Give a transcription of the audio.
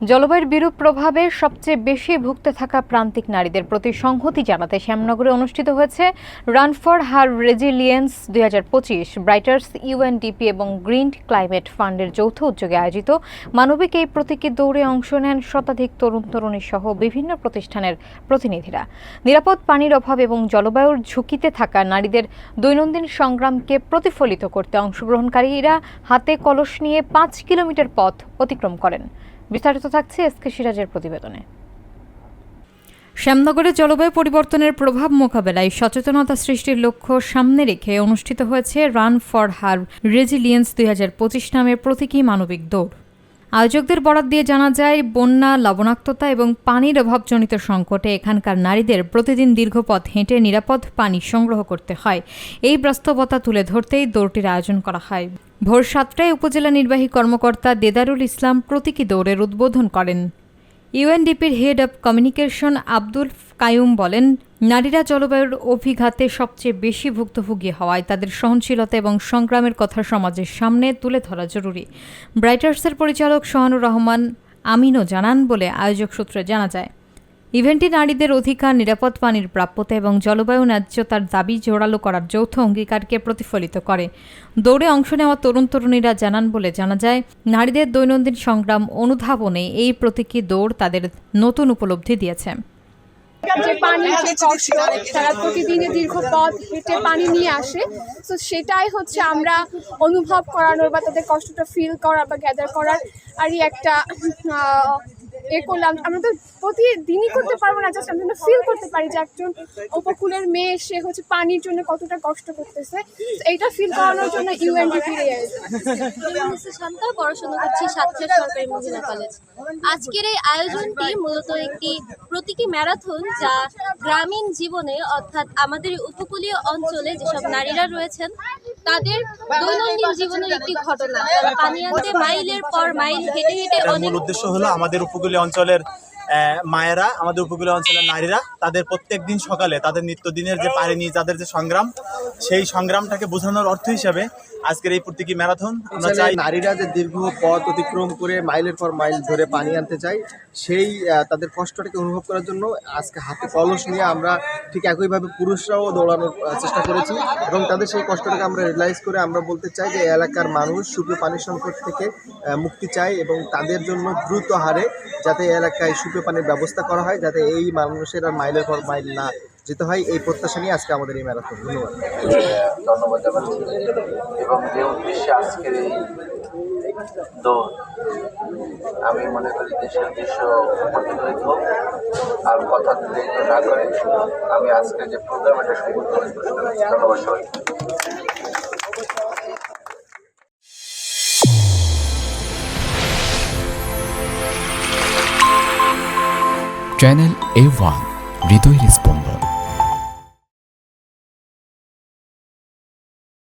জলবায়ুর বিরূপ প্রভাবে সবচেয়ে বেশি ভুগতে থাকা প্রান্তিক নারীদের প্রতি সংহতি জানাতে শ্যামনগরে অনুষ্ঠিত হয়েছে run for her resilience 2025 Brighters UNDP এবং গ্রিন ক্লাইমেট ফান্ডের যৌথ উদ্যোগে আয়োজিত মানবিক এই প্রতীকী দৌড়ে অংশ নেন শতাধিক তরুণ তরুণী সহ বিভিন্ন প্রতিষ্ঠানের প্রতিনিধিরা। নিরাপদ পানির অভাব এবং জলবায়ুর ঝুঁকিতে থাকা নারীদের দৈনন্দিন সংগ্রামকে প্রতিফলিত করতে অংশগ্রহণকারীরা হাতে কলস নিয়ে 5 কিলোমিটার পথ অতিক্রম করেন। বিস্তারিত থাকছে এসকে সিরাজের প্রতিবেদনে। শ্যামনগরে জলবায়ু পরিবর্তনের প্রভাব মোকাবেলায় সচেতনতা সৃষ্টির লক্ষ্য সামনে রেখে অনুষ্ঠিত হয়েছে রান ফর হার রেজিলিয়েন্স 2025 নামের প্রতীকী মানবিক দৌড়। আয়োজকদের বরাত দিয়ে জানা যায়, বন্যা, লবণাক্ততা এবং পানির অভাবজনিত সংকটে এখানকার নারীদের প্রতিদিন দীর্ঘ পথ হেঁটে নিরাপদ পানি সংগ্রহ করতে হয়। এই বাস্তবতা তুলে ধরতেই দৌড়টির আয়োজন করা হয়। ভোর 7টায় উপজেলা নির্বাহী কর্মকর্তা দেদারুল ইসলাম প্রতীকী দৌড়ের উদ্বোধন করেন। ইউএনডিপির head of communication Abdul Kayum বলেন, নারীরা জলবায়ুর অভিঘাতে সবচেয়ে বেশি ভুক্তভোগী হওয়ায় তাদের সহনশীলতা এবং সংগ্রামের কথা সমাজের সামনে তুলে ধরা জরুরি। ব্রাইটার্সের পরিচালক সোহানুর রহমান আমিনও জানান বলে আয়োজক সূত্রে জানা যায়। ইভেন্টটি নারীদের অধিকার, নিরাপদ পানির প্রাপ্যতা এবং জলবায়ু ন্যায্যতার দাবি জোরালো করার যৌথ অঙ্গীকারকে প্রতিফলিত করে। দৌড়ে অংশ নেওয়া তরুণ তরুণীরা জানান বলে জানা যায়, নারীদের দৈনন্দিন সংগ্রাম অনুধাবনে এই প্রতীকী দৌড় তাদের নতুন উপলব্ধি দিয়েছে। যে পানির যে কষ্ট, তারা প্রতিদিনে দীর্ঘ পথ হেঁটে পানি নিয়ে আসে, তো সেটাই হচ্ছে আমরা অনুভব করানোর বা তাদের কষ্টটা ফিল করা বা গ্যাদার করার আরই একটা করলাম। আমরা তো প্রতিদিনই করতে পারবো না, জাস্ট আমরা ফিল করতে পারি যে একজন উপকূলের মেয়ে সে হচ্ছে পানির জন্য কতটা কষ্ট করতেছে। এইটা ফিল করানোর জন্য ইউএনডিপি শান্তা পড়াশোনা করছি সাতক্ষীরা সরকারি মহিলা কলেজ। আজকের এই আয়োজনটি মূলত একটি প্রতীকী ম্যারাথন, যা গ্রামীণ জীবনে অর্থাৎ আমাদের উপকূলীয় অঞ্চলে যেসব নারীরা রয়েছেন তাদের দৈনন্দিন জীবনের একটি ঘটনা। পানি আনতে মাইলের পর মাইল হেঁটে হেঁটে মূল উদ্দেশ্য হলো আমাদের উপকূলীয় অঞ্চলের মায়েরা, আমাদের উপকূলীয় অঞ্চলের নারীরা তাদের প্রত্যেক দিন সকালে তাদের নিত্যদিনের যে পানি নিয়ে তাদের যে সংগ্রাম, সেই সংগ্রামটাকে বোঝানোর অর্থ হিসাবে আজকের এই প্রতীকী ম্যারাথন। আমরা চাই নারীরা যে দীর্ঘ পথ অতিক্রম করে মাইলের পর মাইল ধরে পানি আনতে চাই, সেই তাদের কষ্টটাকে অনুভব করার জন্য আজকে হাতে কলস নিয়ে আমরা ঠিক একইভাবে পুরুষরাও দৌড়ানোর চেষ্টা করেছি এবং তাদের সেই কষ্টটাকে আমরা রিয়েলাইজ করে আমরা বলতে চাই যে এলাকার মানুষ সুপেয় পানির সংকট থেকে মুক্তি চায় এবং তাদের জন্য দ্রুত হারে যাতে এলাকায় সুপেয় পানির ব্যবস্থা করা হয়, যাতে এই মানুষের আর মাইলের পর মাইল না যেতে হয়, এই প্রত্যাশা নিয়ে আজকে আমাদের এই ম্যারাথন। ধন্যবাদ জানাচ্ছি এবং যে উদ্দেশ্যে আজকের এই দৌড়, আমি মনে করি দেশের উদ্দেশ্য প্রতিফলিত হোক। আর কথা দীর্ঘ না করে আমি আজকের যে প্রোগ্রাম এটা শুরু করতে ধন্যবাদ সবাই। চ্যানেল A1 হৃদয় রেসপন্স।